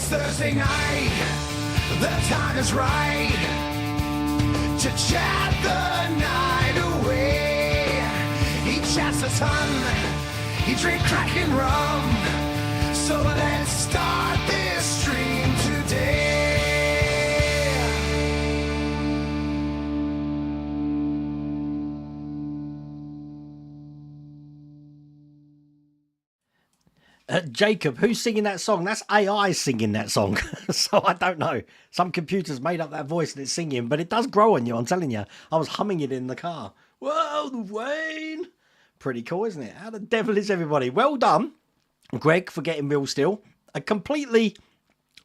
Thursday night, the time is right to chat the night away. He chats a ton, he drink cracking rum. So let's start this stream today. Jacob, who's singing that song? That's AI singing that song. So I don't know. Some computer's made up that voice and it's singing, but it does grow on you, I'm telling you. I was humming it in the car. Whoa, the Wayne. Pretty cool, isn't it? How the devil is everybody? Well done, Greg, for getting Real Steel. A completely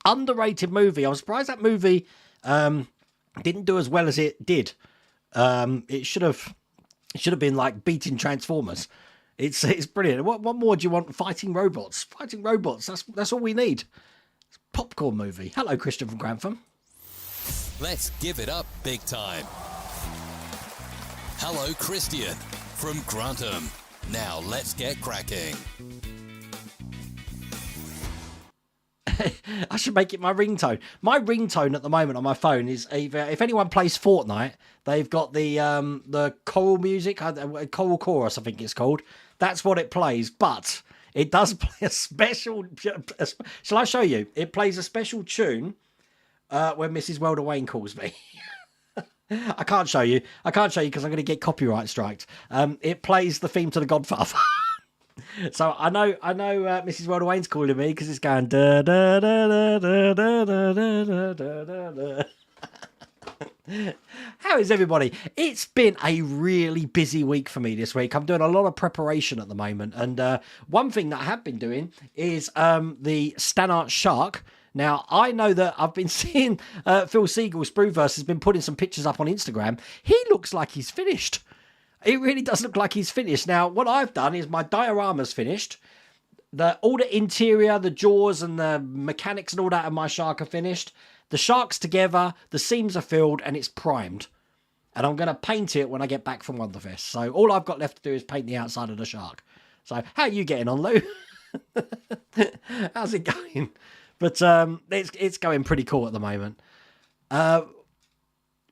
underrated movie. I was surprised that movie didn't do as well as it did. It should have been like beating Transformers. It's brilliant. What more do you want? Fighting robots. Fighting robots. That's all we need. It's a popcorn movie. Hello, Christian from Grantham. Let's give it up big time. Hello, Christian from Grantham. Now let's get cracking. I should make it my ringtone. My ringtone at the moment on my phone is either, if anyone plays Fortnite, they've got the choral music, choral chorus, I think it's called. That's what it plays, but it does play a special. Shall I show you? It plays a special tune when Mrs. Welder Wayne calls me. I can't show you because I'm going to get copyright striked. It plays the theme to The Godfather. So I know Mrs. Welder Wayne's calling me because it's going da da da da da da da da da. How is everybody? It's been a really busy week for me this week. I'm doing a lot of preparation at the moment, and one thing that I have been doing is the Stanart Shark. Now, I know that I've been seeing Phil Siegel's Brewverse has been putting some pictures up on Instagram. He looks like he's finished. It really does look like he's finished. Now, what I've done is my diorama's finished. All the interior, the jaws and the mechanics and all that of my shark are finished. The shark's together, the seams are filled, and it's primed. And I'm going to paint it when I get back from WonderFest. So all I've got left to do is paint the outside of the shark. So how are you getting on, Lou? How's it going? But it's going pretty cool at the moment.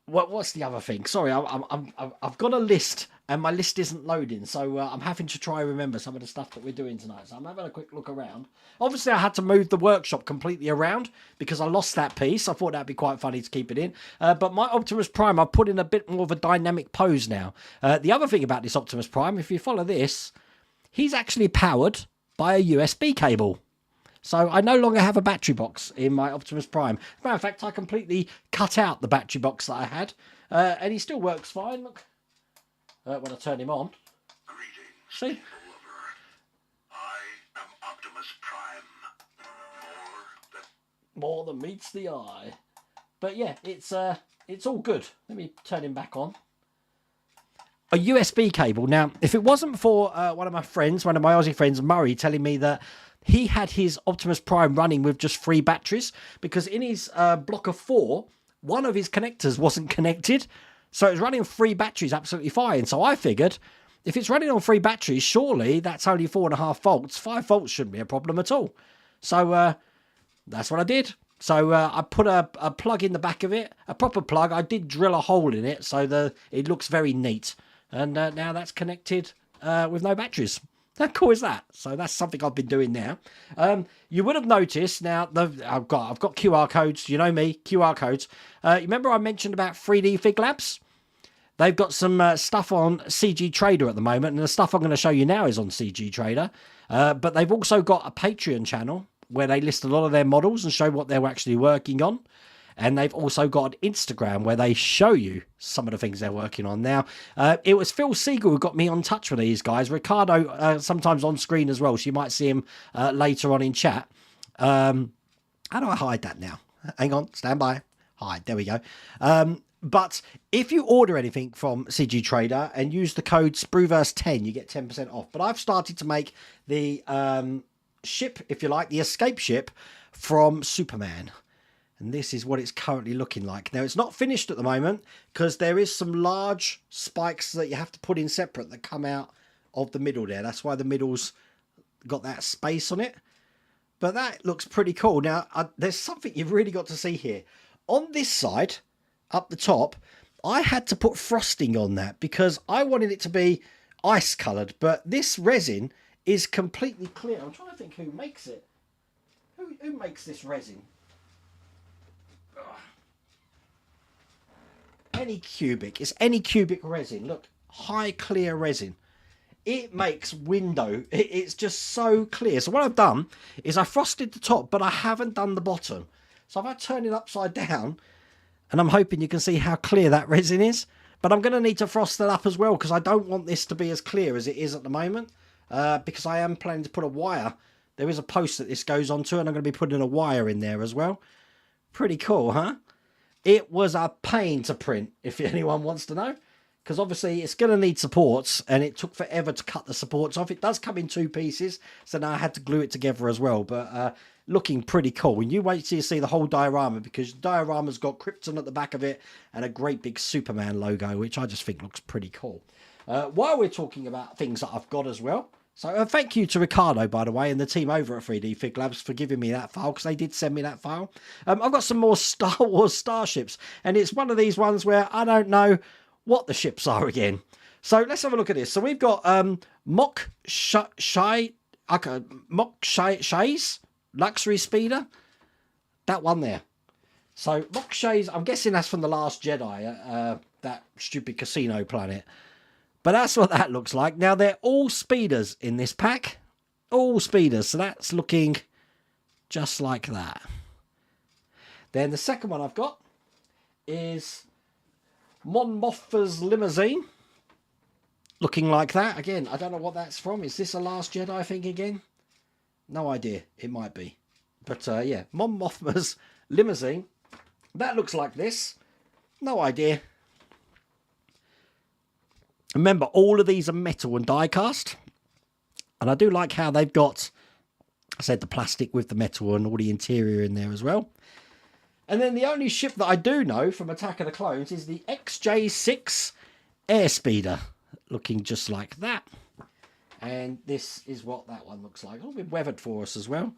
What's the other thing? Sorry, I've got a list and my list isn't loading, so I'm having to try and remember some of the stuff that we're doing tonight. So I'm having a quick look around. Obviously, I had to move the workshop completely around because I lost that piece. I thought that'd be quite funny to keep it in. But my Optimus Prime, I've put in a bit more of a dynamic pose now. The other thing about this Optimus Prime, if you follow this, he's actually powered by a USB cable. So I no longer have a battery box in my Optimus Prime. As a matter of fact, I completely cut out the battery box that I had. And he still works fine. Look, when I turn him on. Greetings, See? people of Earth. I am Optimus Prime. More than meets the eye. But yeah, it's all good. Let me turn him back on. A USB cable. Now, if it wasn't for one of my Aussie friends, Murray, telling me that he had his Optimus Prime running with just 3 batteries, because in his block of 4, one of his connectors wasn't connected. So it was running on 3 batteries absolutely fine. So I figured, if it's running on 3 batteries, surely that's only 4.5 volts. 5 volts shouldn't be a problem at all. So that's what I did. So I put a plug in the back of it, a proper plug. I did drill a hole in it so it looks very neat. And now that's connected with no batteries. How cool is that? So that's something I've been doing now. You would have noticed now, I've got QR codes. You know me, QR codes. You remember I mentioned about 3D Fig Labs? They've got some stuff on CG Trader at the moment, and the stuff I'm going to show you now is on CG Trader. But they've also got a Patreon channel where they list a lot of their models and show what they're actually working on. And they've also got an Instagram where they show you some of the things they're working on. Now, it was Phil Siegel who got me on touch with these guys. Ricardo, sometimes on screen as well. So you might see him later on in chat. How do I hide that now? Hang on, stand by. Hide, there we go. But if you order anything from CG Trader and use the code SPRUVERSE10, you get 10% off. But I've started to make the ship, if you like, the escape ship from Superman. And this is what it's currently looking like. Now, it's not finished at the moment because there is some large spikes that you have to put in separate that come out of the middle there. That's why the middle's got that space on it. But that looks pretty cool. Now, there's something you've really got to see here. On this side, up the top, I had to put frosting on that because I wanted it to be ice coloured. But this resin is completely clear. I'm trying to think who makes it. Who makes this resin? Anycubic. It's Anycubic resin. Look, high clear resin. It makes window. It's just so clear. So what I've done is I frosted the top, but I haven't done the bottom. So if I turn it upside down, and I'm hoping you can see how clear that resin is. But I'm going to need to frost that up as well because I don't want this to be as clear as it is at the moment. Because I am planning to put a wire. There is a post that this goes onto, and I'm going to be putting a wire in there as well. Pretty cool, huh? It was a pain to print, if anyone wants to know. Because obviously it's going to need supports, and it took forever to cut the supports off. It does come in 2 pieces, so now I had to glue it together as well. But looking pretty cool. And you wait till you see the whole diorama, because the diorama's got Krypton at the back of it and a great big Superman logo, which I just think looks pretty cool. While we're talking about things that I've got as well, so thank you to Ricardo, by the way, and the team over at 3D Fig Labs for giving me that file, because they did send me that file. I've got some more Star Wars starships, and it's one of these ones where I don't know what the ships are again. So let's have a look at this. So we've got Mock Shai's Luxury Speeder. That one there. So Mock Shai's, I'm guessing that's from The Last Jedi, that stupid casino planet. But that's what that looks like. Now, they're all speeders in this pack. All speeders. So that's looking just like that. Then the second one I've got is Mon Mothma's Limousine. Looking like that. Again, I don't know what that's from. Is this a Last Jedi thing again? No idea. It might be. But yeah, Mon Mothma's Limousine. That looks like this. No idea. Remember, all of these are metal and die cast. And I do like how they've got, I said, the plastic with the metal and all the interior in there as well. And then the only ship that I do know from Attack of the Clones is the XJ6 Airspeeder. Looking just like that. And this is what that one looks like. All been weathered for us as well.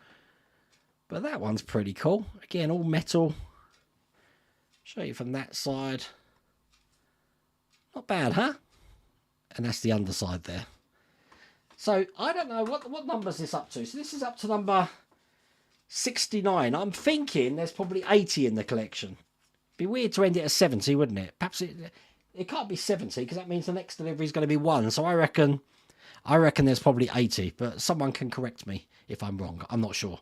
But that one's pretty cool. Again, all metal. Show you from that side. Not bad, huh? And that's the underside there. So, I don't know, what number is this up to? So, this is up to number 69. I'm thinking there's probably 80 in the collection. Be weird to end it at 70, wouldn't it? Perhaps it can't be 70, because that means the next delivery is going to be 1. So, I reckon there's probably 80. But someone can correct me if I'm wrong. I'm not sure.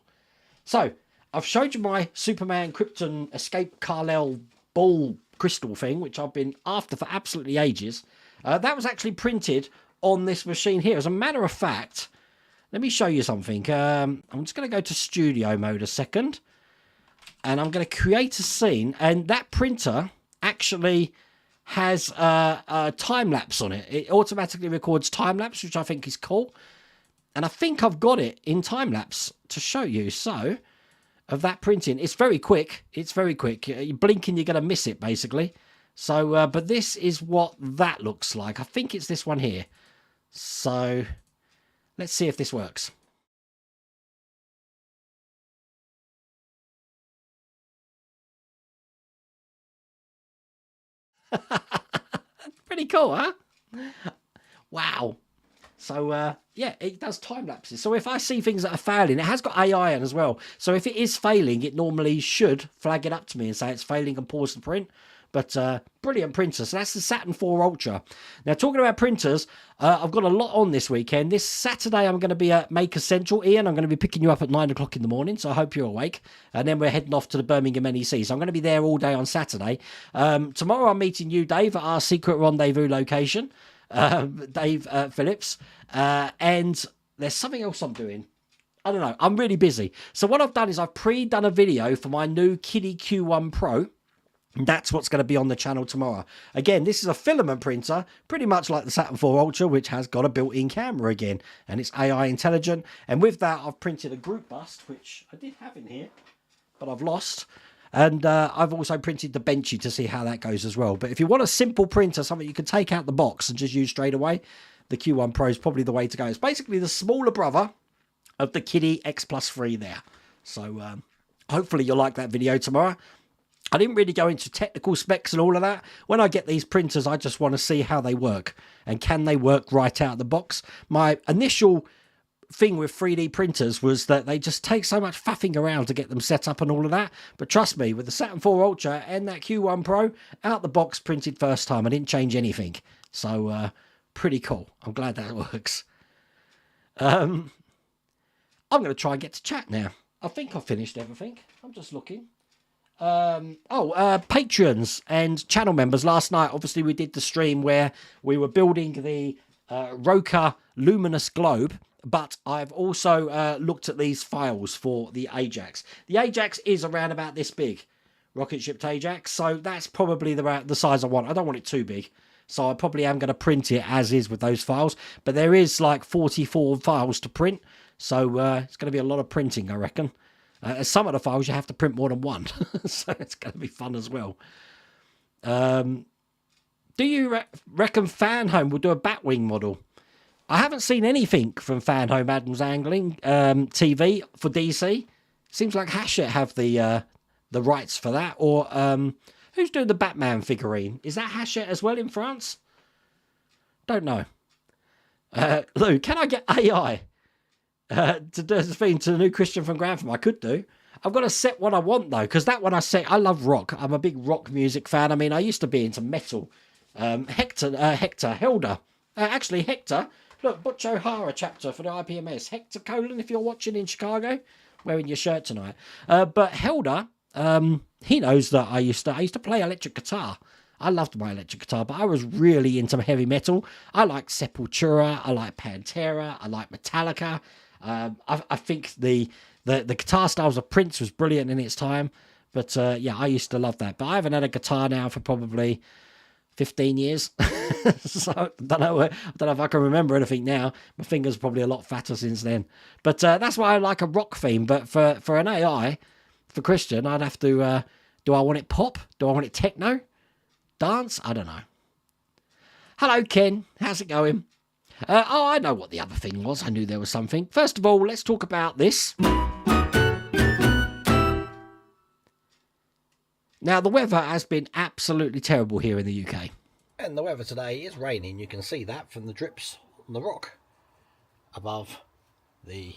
So, I've showed you my Superman Krypton Escape Kal-El ball crystal thing, which I've been after for absolutely ages. That was actually printed on this machine here. As a matter of fact, let me show you something. I'm just going to go to studio mode a second. And I'm going to create a scene. And that printer actually has a time-lapse on it. It automatically records time-lapse, which I think is cool. And I think I've got it in time-lapse to show you. So, of that printing. It's very quick. It's very quick. You blink and you're going to miss it, basically. So, but this is what that looks like. I think it's this one here. So, let's see if this works. Pretty cool, huh? Wow. So, yeah, it does time lapses. So if I see things that are failing, it has got AI in as well. So if it is failing, it normally should flag it up to me and say it's failing and pause the print. But brilliant printer. So that's the Saturn 4 Ultra. Now, talking about printers, I've got a lot on this weekend. This Saturday, I'm going to be at Maker Central. Ian, I'm going to be picking you up at 9 o'clock in the morning, so I hope you're awake. And then we're heading off to the Birmingham NEC. So I'm going to be there all day on Saturday. Tomorrow, I'm meeting you, Dave, at our secret rendezvous location. Dave Phillips. And there's something else I'm doing. I don't know. I'm really busy. So what I've done is I've pre-done a video for my new Kiddie Q1 Pro. That's what's going to be on the channel tomorrow. Again, this is a filament printer, pretty much like the Saturn 4 Ultra, which has got a built-in camera again, and it's AI intelligent. And with that, I've printed a group bust, which I did have in here, but I've lost. And I've also printed the Benchy to see how that goes as well. But if you want a simple printer, something you can take out the box and just use straight away, the Q1 Pro is probably the way to go. It's basically the smaller brother of the Kiddie X Plus 3 there. So hopefully you'll like that video tomorrow. I didn't really go into technical specs and all of that. When I get these printers, I just want to see how they work. And can they work right out of the box? My initial thing with 3D printers was that they just take so much faffing around to get them set up and all of that. But trust me, with the Saturn 4 Ultra and that Q1 Pro, out the box printed first time. I didn't change anything. So pretty cool. I'm glad that works. I'm going to try and get to chat now. I think I've finished everything. I'm just looking. Patrons and channel members. Last night, obviously, we did the stream where we were building the Roka Luminous Globe, but I've also looked at these files for the Ajax. The Ajax is around about this big, rocket ship Ajax, so that's probably the size I want. I don't want it too big, so I probably am going to print it as is with those files, but there is like 44 files to print, so it's going to be a lot of printing, I reckon. Some of the files you have to print more than one, so it's going to be fun as well. Do you reckon Fanhome will do a Batwing model? I haven't seen anything from Fanhome Adams Angling TV for DC. Seems like Hachette have the rights for that. Or who's doing the Batman figurine? Is that Hachette as well in France? Don't know. Lou, can I get AI? To do the thing to the new Christian from Grantham? I could do. I've got to set what I want though, because that one I set. I love rock. I'm a big rock music fan. I mean, I used to be into metal. Hector Helder. Actually, Hector. Look, Butch O'Hara chapter for the IPMS. Hector Colon, if you're watching in Chicago, wearing your shirt tonight. But Helder, he knows that I used to play electric guitar. I loved my electric guitar, but I was really into heavy metal. I like Sepultura. I like Pantera. I like Metallica. I think the guitar styles of Prince was brilliant in its time, but yeah, I used to love that. But I haven't had a guitar now for probably 15 years, so I don't know if I can remember anything now. My fingers are probably a lot fatter since then. But that's why I like a rock theme. But for an AI, for Christian, I'd have to. Do I want it pop? Do I want it techno? Dance? I don't know. Hello, Ken. How's it going? I know what the other thing was. I knew there was something. First of all, let's talk about this. Now, the weather has been absolutely terrible here in the UK. And the weather today is raining. You can see that from the drips on the rock above the...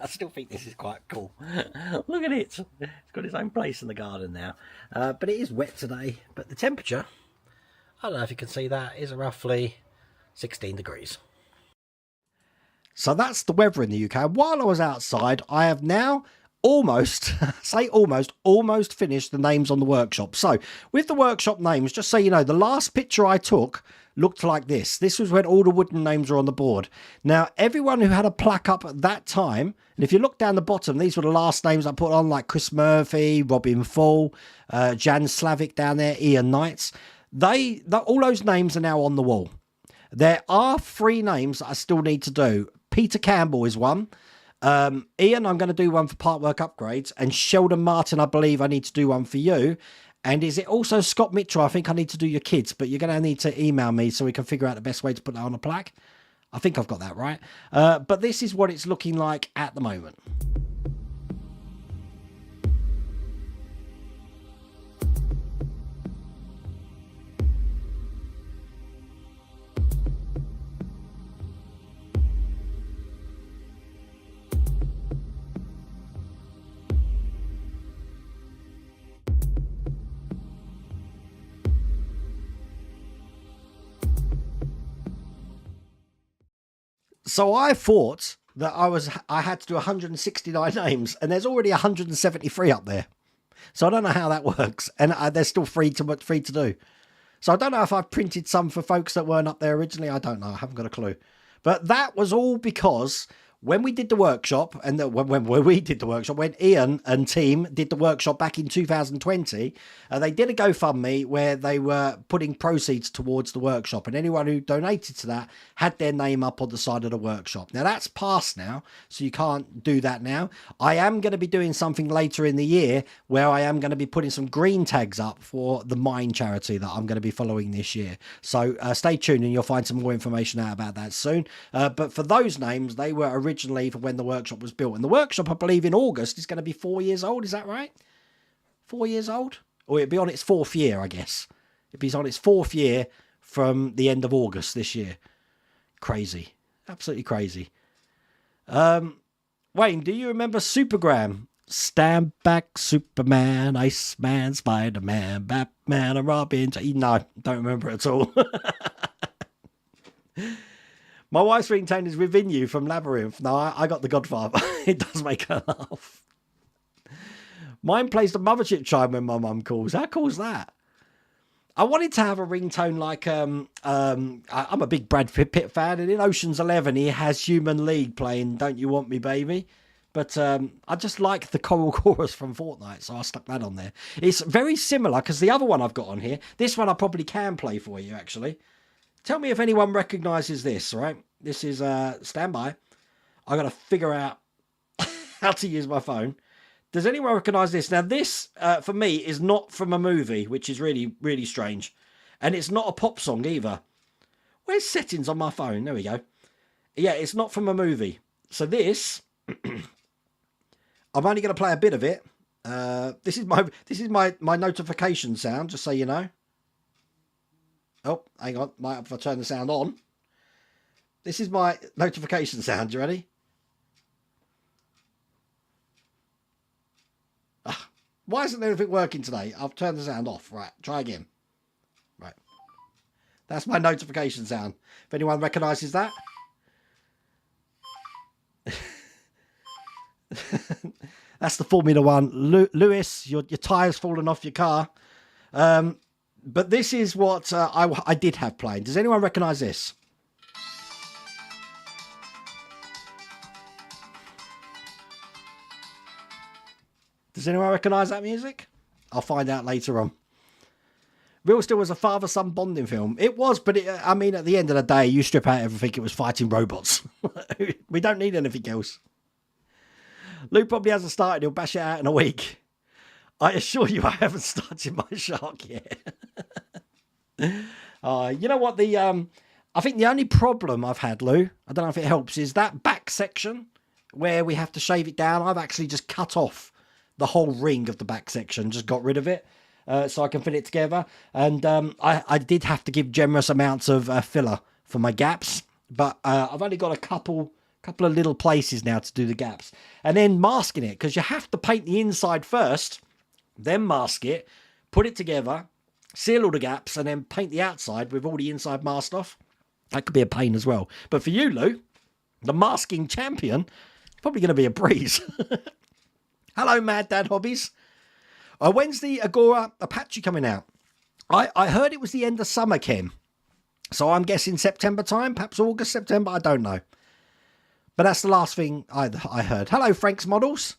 I still think this is quite cool. Look at it. It's got its own place in the garden now. But it is wet today. But the temperature, I don't know if you can see that, is roughly 16 degrees. So that's the weather in the UK. While I was outside, I have now almost finished the names on the workshop. So with the workshop names, just so you know, the last picture I took looked like this. This was when all the wooden names were on the board. Now, everyone who had a plaque up at that time, and if you look down the bottom, these were the last names I put on, like Chris Murphy, Robin Fall, Jan Slavic down there, Ian Knights. All those names are now on the wall. There are 3 names that I still need to do. Peter Campbell is one. Ian, I'm going to do one for Part Work Upgrades. And Sheldon Martin, I believe I need to do one for you. And is it also Scott Mitchell? I think I need to do your kids, but you're going to need to email me so we can figure out the best way to put that on a plaque. I think I've got that right. But this is what it's looking like at the moment. So I thought that I had to do 169 names, and there's already 173 up there. So I don't know how that works, and there's still free to do. So I don't know if I've printed some for folks that weren't up there originally. I don't know. I haven't got a clue. But that was all because when we did the workshop, and when Ian and team did the workshop back in 2020, they did a GoFundMe where they were putting proceeds towards the workshop, and anyone who donated to that had their name up on the side of the workshop. Now that's past now, so you can't do that now. I am going to be doing something later in the year where I am going to be putting some green tags up for the mine charity that I'm going to be following this year. So stay tuned and you'll find some more information out about that soon. But for those names, they were originally for when the workshop was built. And the workshop, I believe, in August is going to be 4 years old. Is that right? 4 years old? Or it'd be on its 4th year, I guess. It'd be on its 4th year from the end of August this year. Crazy. Absolutely crazy. Wayne, do you remember Supergram? Stand back, Superman, Iceman, Spider-Man, Batman, and Robin. No, don't remember it at all. My wife's ringtone is Within You from Labyrinth. No, I got The Godfather. It does make her laugh. Mine plays the mothership chime when my mum calls. How cool is that? I wanted to have a ringtone like, I'm a big Brad Pitt fan, and in Ocean's 11 he has Human League playing Don't You Want Me Baby. But I just like the choral chorus from Fortnite, so I stuck that on there. It's very similar, because the other one I've got on here, this one I probably can play for you, actually. Tell me if anyone recognises this, right? This is, stand by. I got to figure out how to use my phone. Does anyone recognise this? Now, this, for me, is not from a movie, which is really, really strange. And it's not a pop song either. Where's settings on my phone? There we go. Yeah, it's not from a movie. So this... I'm only going to play a bit of it. This is my notification sound, just so you know. Oh, hang on. Might have to turn the sound on. This is my notification sound. You ready? Why isn't anything working today? I've turned the sound off. Right, try again. Right. That's my notification sound. If anyone recognises that. That's the Formula One. Lewis, your tyre's fallen off your car. But this is what I did have playing. Does anyone recognise this? Does anyone recognise that music? I'll find out later on. Real Steel was a father-son bonding film. It was, but I mean, at the end of the day, you strip out everything, it was fighting robots. We don't need anything else. Luke probably hasn't started. He'll bash it out in a week. I assure you I haven't started my shark yet. You know what? I think the only problem I've had, Lou, I don't know if it helps, is that back section where we have to shave it down. I've actually just cut off the whole ring of the back section, just got rid of it so I can fit it together. And I did have to give generous amounts of filler for my gaps, but I've only got a couple of little places now to do the gaps, and then masking it, because you have to paint the inside first, then mask it, put it together, seal all the gaps, and then paint the outside with all the inside masked off. That could be a pain as well. But for you, Lou, the masking champion, it's probably going to be a breeze. Hello, Mad Dad Hobbies. When's the Agora Apache coming out? I heard it was the end of summer, Ken. So I'm guessing September time, perhaps August, September, I don't know. But that's the last thing I heard. Hello, Frank's Models.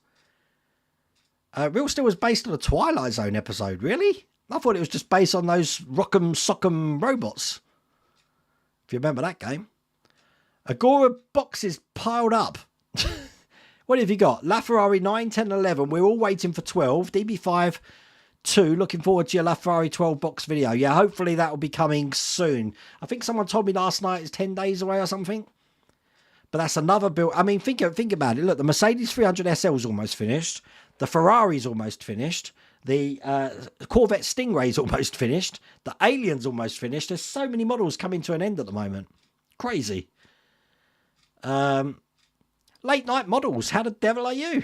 Real Steel was based on a Twilight Zone episode, really? I thought it was just based on those Rock'em Sock'em robots. If you remember that game. Agora boxes piled up. What have you got? LaFerrari 9, 10, 11. We're all waiting for 12. DB5 2. Looking forward to your LaFerrari 12 box video. Yeah, hopefully that will be coming soon. I think someone told me last night it's 10 days away or something. But that's another build. I mean, think about it. Look, the Mercedes 300 SL is almost finished. The Ferrari's almost finished. The Corvette Stingray's almost finished. The Alien's almost finished. There's so many models coming to an end at the moment. Crazy. Late night models. How the devil are you?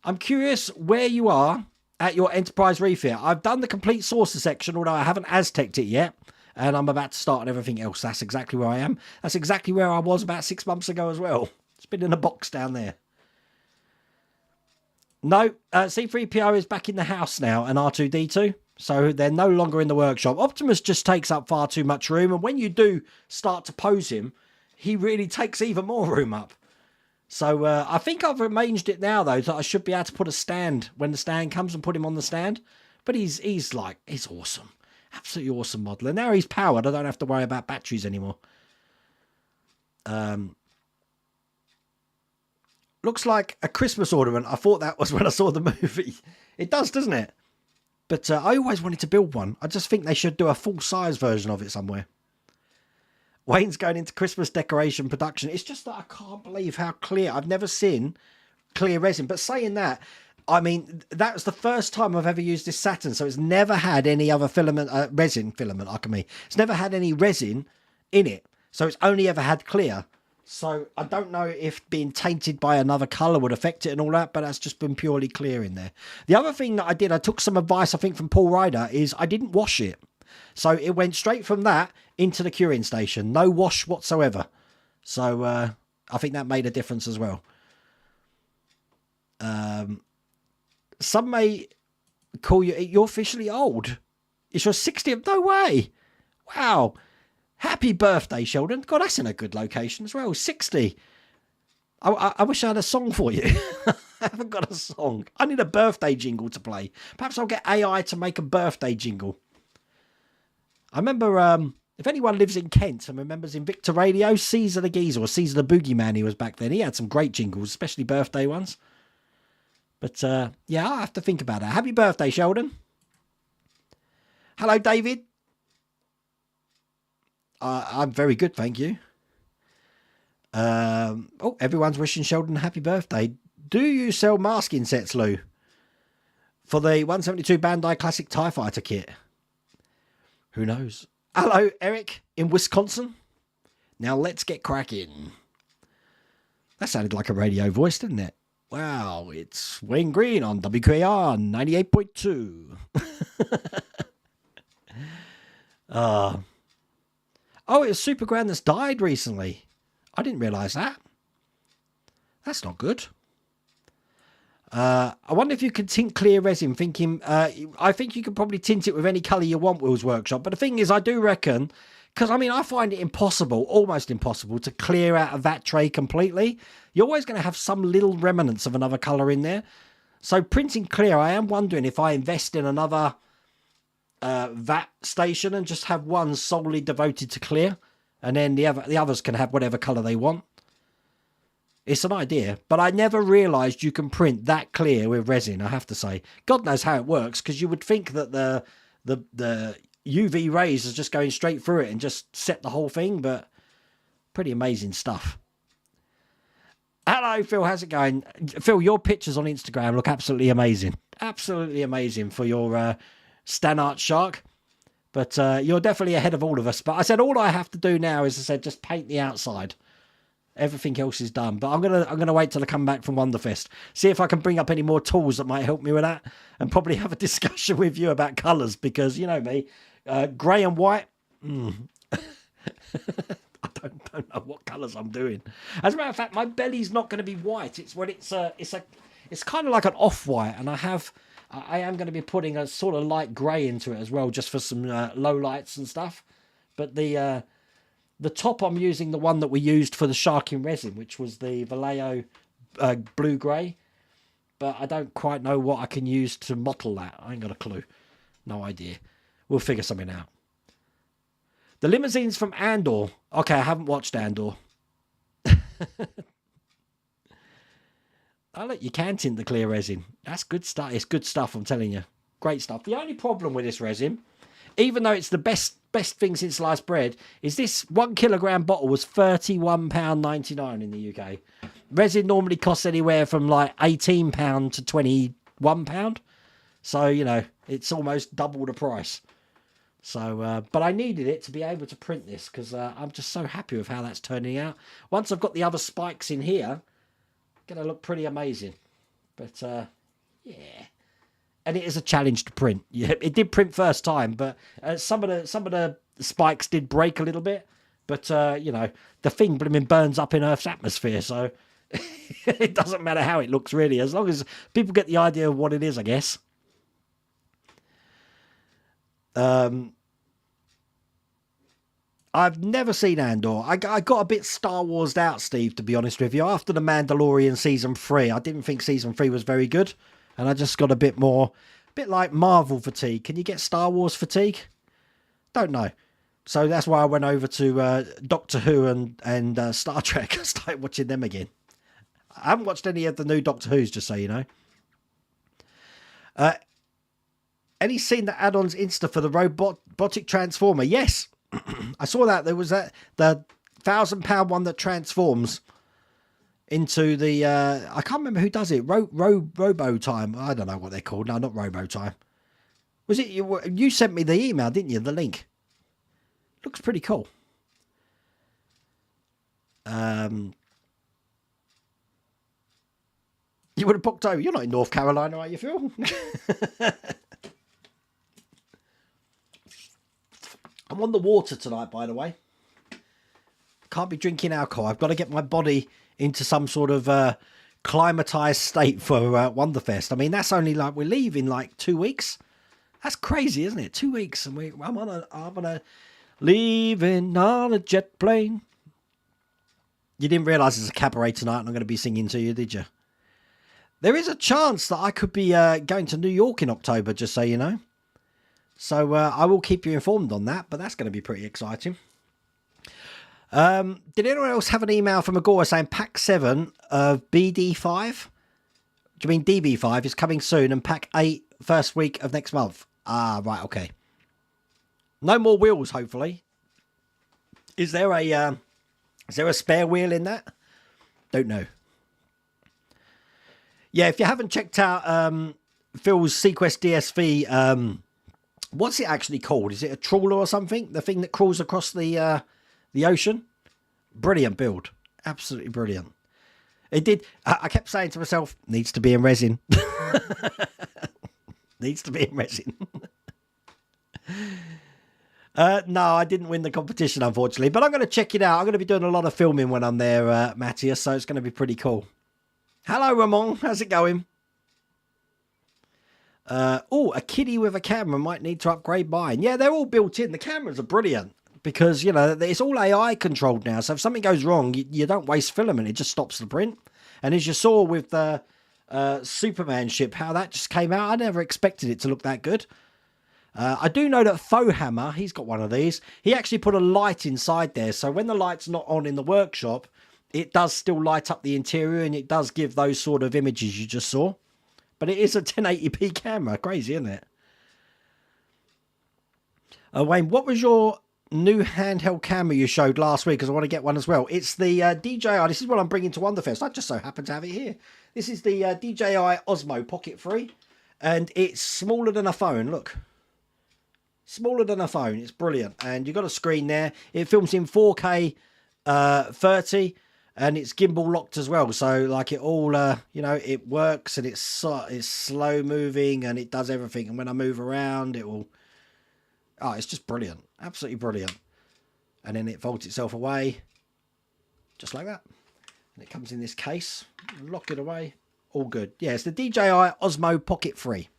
I'm curious where you are at your Enterprise refit. I've done the complete saucer section, although I haven't Aztec'd it yet. And I'm about to start on everything else. That's exactly where I am. That's exactly where I was about 6 months ago as well. It's been in a box down there. No, C3PO is back in the house now, and R2-D2. So they're no longer in the workshop. Optimus just takes up far too much room. And when you do start to pose him, he really takes even more room up. So I think I've arranged it now, though, that I should be able to put a stand when the stand comes and put him on the stand. But he's awesome. Absolutely awesome model. And now he's powered. I don't have to worry about batteries anymore. Looks like a Christmas ornament. I thought that was when I saw the movie. It does, doesn't it? But I always wanted to build one. I just think they should do a full-size version of it somewhere. Wayne's going into Christmas decoration production. It's just that I can't believe how clear. I've never seen clear resin. But saying that, I mean, that was the first time I've ever used this Saturn. So it's never had any other resin filament, like me. It's never had any resin in it. So it's only ever had clear. So I don't know if being tainted by another colour would affect it and all that, but that's just been purely clear in there. The other thing that I did, I took some advice, I think, from Paul Ryder, is I didn't wash it. So it went straight from that into the curing station. No wash whatsoever. So I think that made a difference as well. Some may call you're officially old. It's your 60th. No way. Wow. Happy birthday, Sheldon. God, that's in a good location as well. 60. I wish I had a song for you. I haven't got a song. I need a birthday jingle to play. Perhaps I'll get AI to make a birthday jingle. I remember, if anyone lives in Kent and remembers in Victor Radio, Caesar the Geezer, or Caesar the Boogeyman, he was back then. He had some great jingles, especially birthday ones. But, yeah, I'll have to think about that. Happy birthday, Sheldon. Hello, David. I'm very good, thank you. Oh, everyone's wishing Sheldon a happy birthday. Do you sell masking sets, Lou? For the 172 Bandai Classic TIE Fighter kit? Who knows? Hello, Eric in Wisconsin. Now let's get cracking. That sounded like a radio voice, didn't it? Wow, it's Wayne Green on WKR 98.2. Oh, it was Super Grand that's died recently. I didn't realise that. That's not good. I wonder if you could tint clear resin, thinking... I think you could probably tint it with any colour you want, Will's Workshop. But the thing is, I do reckon... Because, I mean, I find it impossible, almost impossible, to clear out a vat tray completely. You're always going to have some little remnants of another colour in there. So printing clear, I am wondering if I invest in another... vat station and just have one solely devoted to clear, and then the others can have whatever colour they want. It's an idea, but I never realised you can print that clear with resin, I have to say. God knows how it works, because you would think that the UV rays are just going straight through it and just set the whole thing, but pretty amazing stuff. Hello, Phil, how's it going? Phil, your pictures on Instagram look absolutely amazing. Absolutely amazing for your... Stan Art Shark, but you're definitely ahead of all of us. But I said all I have to do now is, I said, just paint the outside. Everything else is done. But I'm gonna wait till I come back from WonderFest, see if I can bring up any more tools that might help me with that, and probably have a discussion with you about colours, because you know me, grey and white. I don't know what colours I'm doing. As a matter of fact, my belly's not going to be white. It's kind of like an off-white, and I am going to be putting a sort of light grey into it as well, just for some low lights and stuff. But the top, I'm using the one that we used for the shark in resin, which was the Vallejo blue grey. But I don't quite know what I can use to mottle that. I ain't got a clue. No idea. We'll figure something out. The limousines from Andor. Okay, I haven't watched Andor. Oh, look, you can tint the clear resin. That's good stuff. It's good stuff, I'm telling you. Great stuff. The only problem with this resin, even though it's the best thing since sliced bread, is this 1 kilogram bottle was £31.99 in the UK. Resin normally costs anywhere from like £18 to £21. So, you know, it's almost double the price. So, but I needed it to be able to print this, because I'm just so happy with how that's turning out. Once I've got the other spikes in here, going to look pretty amazing. But yeah, and it is a challenge to print. Yeah, it did print first time, but some of the spikes did break a little bit. But you know, the thing blooming burns up in Earth's atmosphere, so it doesn't matter how it looks really, as long as people get the idea of what it is, I guess. I've never seen Andor. I got a bit Star Wars'd out, Steve, to be honest with you. After The Mandalorian Season 3, I didn't think Season 3 was very good. And I just got a bit like Marvel fatigue. Can you get Star Wars fatigue? Don't know. So that's why I went over to Doctor Who and Star Trek. I started watching them again. I haven't watched any of the new Doctor Who's, just so you know. Any seen the add-ons Insta for the robotic transformer? Yes. I saw that there was the £1,000 one that transforms into the I can't remember who does it. Robo Time. I don't know what they're called. No, not Robo Time. Was it you sent me the email, didn't you? The link. Looks pretty cool. You would have booked over. You're not in North Carolina, are you, Phil? I'm on the water tonight, by the way. Can't be drinking alcohol. I've got to get my body into some sort of climatized state for WonderFest. I mean, that's only like we leave in like 2 weeks. That's crazy, isn't it? 2 weeks, and I'm on a leaving on a jet plane. You didn't realise there's a cabaret tonight, and I'm going to be singing to you, did you? There is a chance that I could be going to New York in October, just so you know. So I will keep you informed on that, but that's going to be pretty exciting. Did anyone else have an email from Agora saying Pack 7 of BD5? Do you mean DB5 is coming soon and Pack 8 first week of next month? Ah, right, okay. No more wheels, hopefully. Is there a spare wheel in that? Don't know. Yeah, if you haven't checked out Phil's Sequest DSV, what's it actually called? Is it a trawler or something? The thing that crawls across the ocean? Brilliant build. Absolutely brilliant. It did. I kept saying to myself, needs to be in resin. Needs to be in resin. No, I didn't win the competition, unfortunately, but I'm going to check it out. I'm going to be doing a lot of filming when I'm there, Matthias, so it's going to be pretty cool. Hello, Ramon. How's it going? Oh, a kiddie with a camera might need to upgrade mine. Yeah, they're all built in. The cameras are brilliant because, you know, it's all AI controlled now. So if something goes wrong, you don't waste filament. It just stops the print. And as you saw with the Superman ship, how that just came out, I never expected it to look that good. I do know that Fohammer, he's got one of these. He actually put a light inside there. So when the light's not on in the workshop, it does still light up the interior and it does give those sort of images you just saw. But it is a 1080p camera. Crazy, isn't it? Wayne, what was your new handheld camera you showed last week? Because I want to get one as well. It's the DJI. This is what I'm bringing to WonderFest. I just so happen to have it here. This is the DJI Osmo Pocket 3. And it's smaller than a phone. Look. Smaller than a phone. It's brilliant. And you've got a screen there. It films in 4K 30. And it's gimbal locked as well, so like it all, you know, it works and it's slow moving and it does everything. And when I move around, it will. Oh, it's just brilliant, absolutely brilliant. And then it folds itself away, just like that. And it comes in this case. Lock it away, all good. Yeah, it's the DJI Osmo Pocket 3.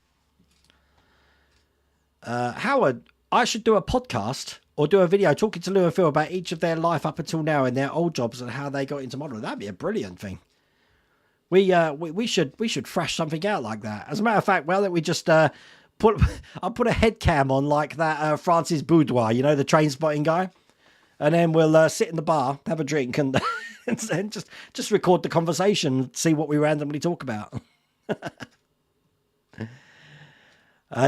Howard, I should do a podcast. Or do a video talking to Lou and Phil about each of their life up until now and their old jobs and how they got into modelling. That'd be a brilliant thing. We should thrash something out like that. As a matter of fact, well, that we just I'll put a head cam on like that Francis Boudoir, you know, the train spotting guy, and then we'll sit in the bar, have a drink, and and just record the conversation, see what we randomly talk about.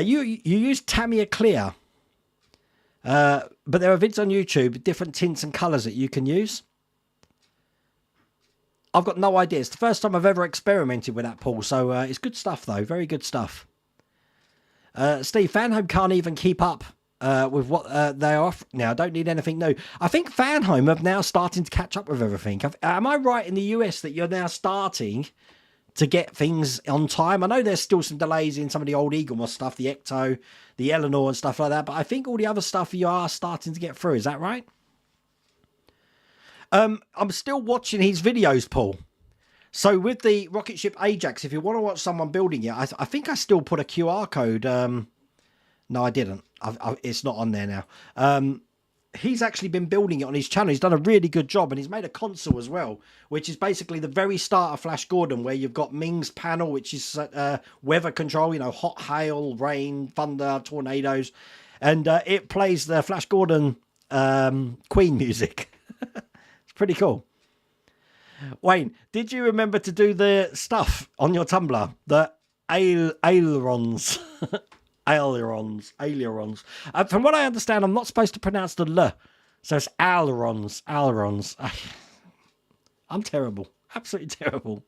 You use Tamiya Clear. But there are vids on YouTube, different tints and colours that you can use. I've got no idea. It's the first time I've ever experimented with that, Paul. So it's good stuff, though. Very good stuff. Steve, Fanhome can't even keep up with what they are now. I don't need anything new. I think Fanhome are now starting to catch up with everything. Am I right in the US that you're now starting to get things on time? I know there's still some delays in some of the old Eaglemore stuff, the Ecto, the Eleanor and stuff like that, but I think all the other stuff you are starting to get through. Is that right? I'm still watching his videos, Paul. So with the rocket ship Ajax, if you want to watch someone building it, I think I still put a QR code. No, I didn't. It's not on there now. He's actually been building it on his channel. He's done a really good job, and he's made a console as well, which is basically the very start of Flash Gordon, where you've got Ming's panel, which is weather control, you know, hot, hail, rain, thunder, tornadoes, and it plays the Flash Gordon Queen music. It's pretty cool. Wayne, did you remember to do the stuff on your Tumblr, the ailerons? Ailerons. From what I understand, I'm not supposed to pronounce the L. So it's ailerons. I'm terrible. Absolutely terrible.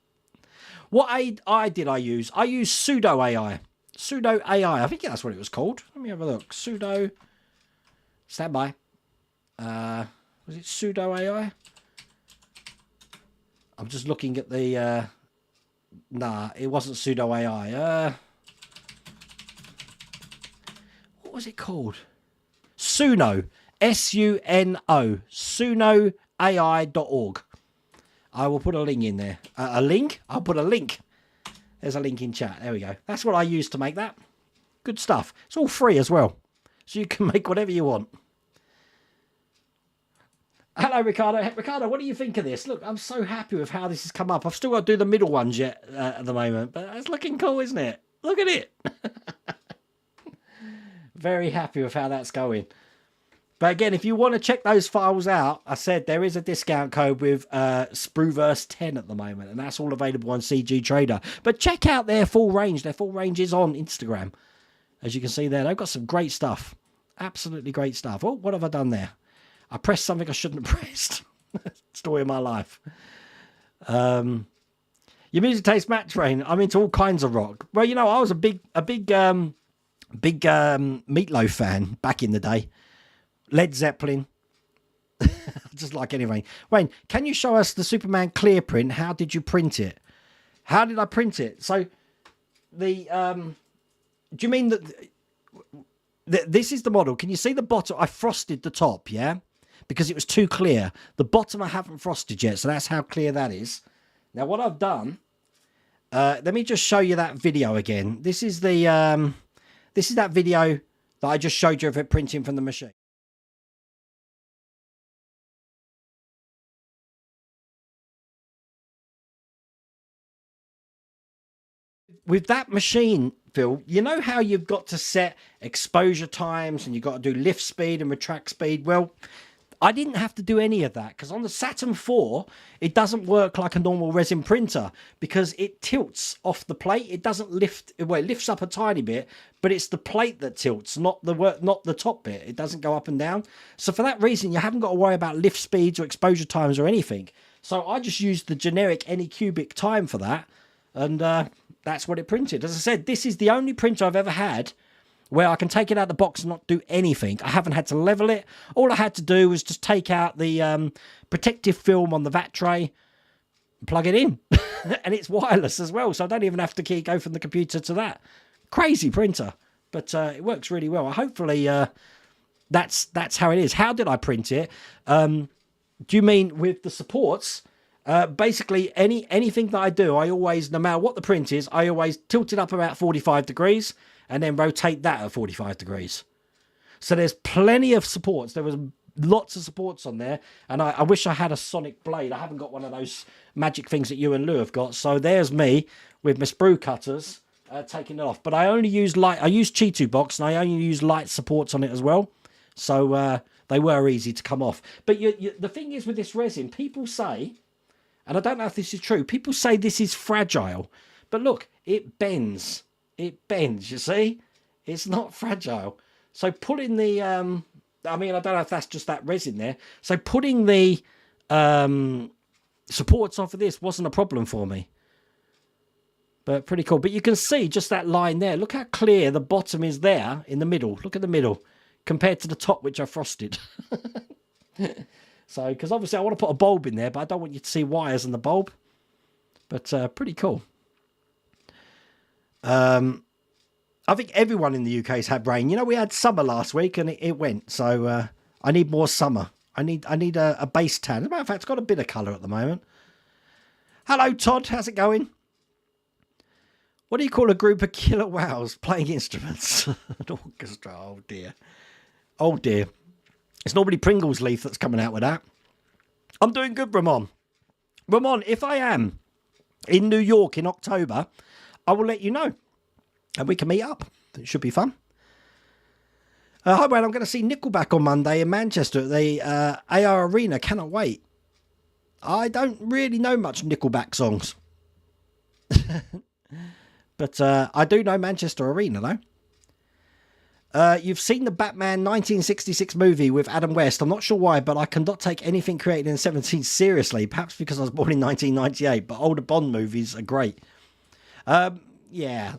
What AI did I use? I used pseudo AI. Pseudo AI. I think that's what it was called. Let me have a look. Pseudo. Stand by. Was it pseudo AI? I'm just looking at the... Nah, it wasn't pseudo AI. What was it called? Suno. Suno. SunoAI.org. I will put a link in there. A link? I'll put a link. There's a link in chat. There we go. That's what I used to make that. Good stuff. It's all free as well. So you can make whatever you want. Hello, Ricardo. Ricardo, what do you think of this? Look, I'm so happy with how this has come up. I've still got to do the middle ones yet at the moment. But it's looking cool, isn't it? Look at it. Very happy with how that's going. But again, if you want to check those files out, I said there is a discount code with Spruverse 10 at the moment, and that's all available on CG Trader. But check out their full range. Their full range is on Instagram. As you can see there, they've got some great stuff. Absolutely great stuff. Oh, what have I done there? I pressed something I shouldn't have pressed. Story of my life. Your music taste match, Rain. I'm into all kinds of rock. Well, you know, I was a big Meatloaf fan back in the day. Led Zeppelin. Just like anything. Wayne, can you show us the Superman clear print? How did you print it? How did I print it? So the do you mean that this is the model? Can you see the bottom? I frosted the top, yeah, because it was too clear. The bottom I haven't frosted yet, so that's how clear that is. Now what I've done, let me just show you that video again. This is the this is that video that I just showed you of it printing from the machine. With that machine, Phil, you know how you've got to set exposure times and you've got to do lift speed and retract speed? Well, I didn't have to do any of that because on the Saturn 4, it doesn't work like a normal resin printer because it tilts off the plate. It doesn't lift, well, it lifts up a tiny bit, but it's the plate that tilts, not the top bit. It doesn't go up and down. So for that reason, you haven't got to worry about lift speeds or exposure times or anything. So I just used the generic Anycubic time for that. And that's what it printed. As I said, this is the only printer I've ever had where I can take it out of the box and not do anything. I haven't had to level it. All I had to do was just take out the protective film on the vat tray, plug it in. And it's wireless as well, so I don't even have to go from the computer to that. Crazy printer, but it works really well. Hopefully that's how it is. How did I print it? Do you mean with the supports? Basically, anything that I do, I always, no matter what the print is, I always tilt it up about 45 degrees and then rotate that at 45 degrees. So there's plenty of supports. There was lots of supports on there. And I wish I had a sonic blade. I haven't got one of those magic things that you and Lou have got. So there's me with my sprue cutters taking it off. But I only use light. I use Chitu box and I only use light supports on it as well. So they were easy to come off. But the thing is with this resin, people say... And I don't know if this is true. People say this is fragile. But look, it bends. It bends, you see? It's not fragile. So putting the... I mean, I don't know if that's just that resin there. So putting the supports off of this wasn't a problem for me. But pretty cool. But you can see just that line there. Look how clear the bottom is there in the middle. Look at the middle. Compared to the top, which I frosted. So, because obviously I want to put a bulb in there, but I don't want you to see wires in the bulb. But pretty cool. I think everyone in the UK has had rain. You know, we had summer last week and it went. So I need more summer. I need a base tan. As a matter of fact, it's got a bit of colour at the moment. Hello, Todd. How's it going? What do you call a group of killer wows playing instruments? An orchestra. Oh, dear. Oh, dear. It's normally Pringles Leaf that's coming out with that. I'm doing good, Ramon. Ramon, if I am in New York in October, I will let you know. And we can meet up. It should be fun. Hi, Wayne. I'm going to see Nickelback on Monday in Manchester at the AR Arena. Cannot wait. I don't really know much Nickelback songs. But I do know Manchester Arena, though. You've seen the Batman 1966 movie with Adam West. I'm not sure why, but I cannot take anything created in the 70s seriously. Perhaps because I was born in 1998, but older Bond movies are great. Yeah.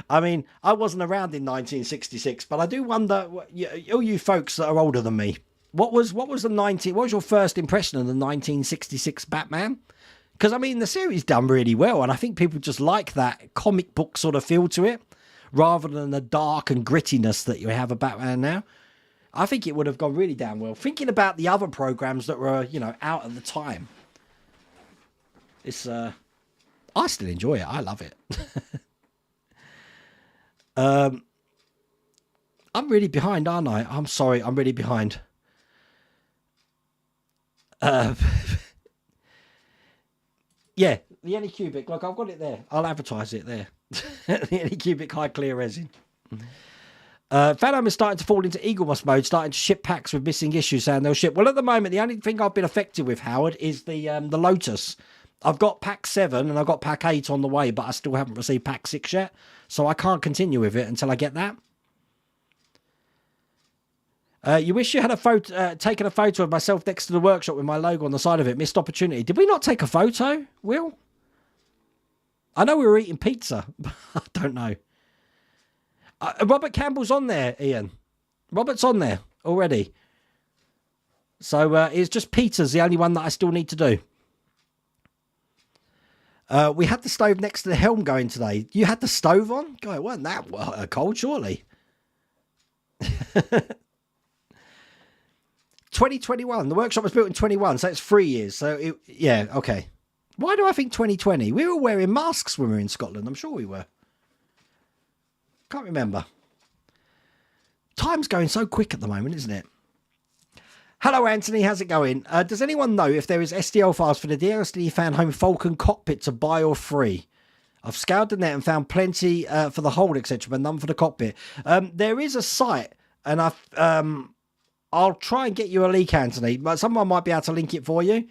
I mean, I wasn't around in 1966, but I do wonder, all you folks that are older than me, what was your first impression of the 1966 Batman? Because, I mean, the series done really well, and I think people just like that comic book sort of feel to it, rather than the dark and grittiness that you have of Batman now. I think it would have gone really damn well. Thinking about the other programs that were, out at the time. It's, I still enjoy it. I love it. I'm really behind, aren't I? I'm sorry, I'm really behind. Yeah, the Anycubic. Look, I've got it there. I'll advertise it there. The Anycubic high clear resin. Phantom is starting to fall into Eagle Moss mode, starting to ship packs with missing issues, saying they'll ship. Well, at the moment, the only thing I've been affected with, Howard, is the Lotus. I've got pack 7 and I've got pack 8 on the way, but I still haven't received pack 6 yet. So I can't continue with it until I get that. You wish you had taken a photo of myself next to the workshop with my logo on the side of it. Missed opportunity. Did we not take a photo, Will? I know we were eating pizza. I don't know. Robert Campbell's on there, Ian. Robert's on there already. So it's just Peter's the only one that I still need to do. We had the stove next to the helm going today. You had the stove on? God, it wasn't that cold, surely. 2021. The workshop was built in 21, so it's 3 years. So, yeah, okay. Why do I think 2020? We were wearing masks when we were in Scotland. I'm sure we were. Can't remember. Time's going so quick at the moment, isn't it? Hello, Anthony. How's it going? Does anyone know if there is STL files for the DLSD Fan Home Falcon cockpit to buy or free? I've scoured the net and found plenty for the hold, etc., but none for the cockpit. There is a site, and I'll try and get you a leak, Anthony, but someone might be able to link it for you.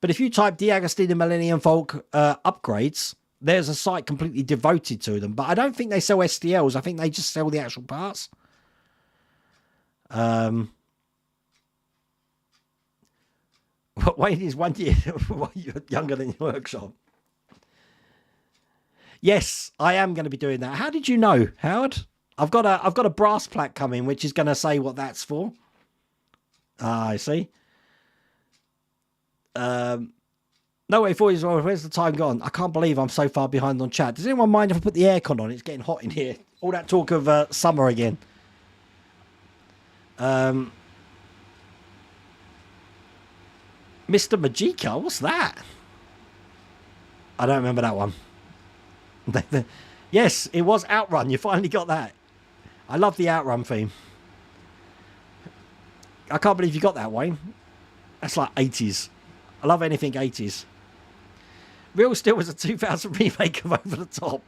But if you type D'Agostino Millennium Folk upgrades, there's a site completely devoted to them. But I don't think they sell STLs. I think they just sell the actual parts. Wayne is 1 year younger than your workshop. Yes, I am going to be doing that. How did you know, Howard? I've got a brass plaque coming, which is going to say what that's for. Ah, I see. No way, where's the time gone? I can't believe I'm so far behind on chat. Does anyone mind if I put the aircon on? It's getting hot in here. All that talk of summer again. Mr. Majika, what's that? I don't remember that one. Yes, it was Outrun. You finally got that. I love the Outrun theme. I can't believe you got that, Wayne. That's like 80s. I love anything 80s. Real Steel was a 2000 remake of Over the Top.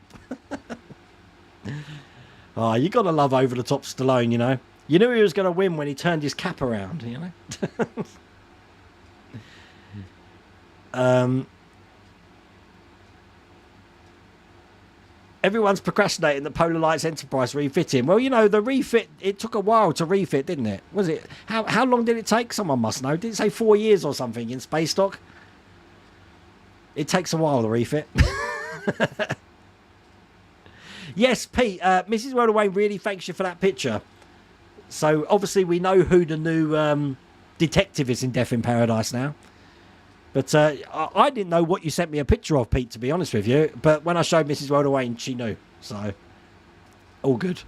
Oh, you got to love Over the Top Stallone, you know. You knew he was going to win when he turned his cap around, you know. Everyone's procrastinating the Polar Lights Enterprise refitting. Well, you know, the refit, it took a while to refit, didn't it? Was it? How long did it take? Someone must know. Did it say 4 years or something in Space Dock? It takes a while to refit. Yes, Pete, Mrs. Wayne really thanks you for that picture. So, obviously, we know who the new detective is in Death in Paradise now. But I didn't know what you sent me a picture of, Pete, to be honest with you. But when I showed Mrs. Wayne, she knew. So, all good.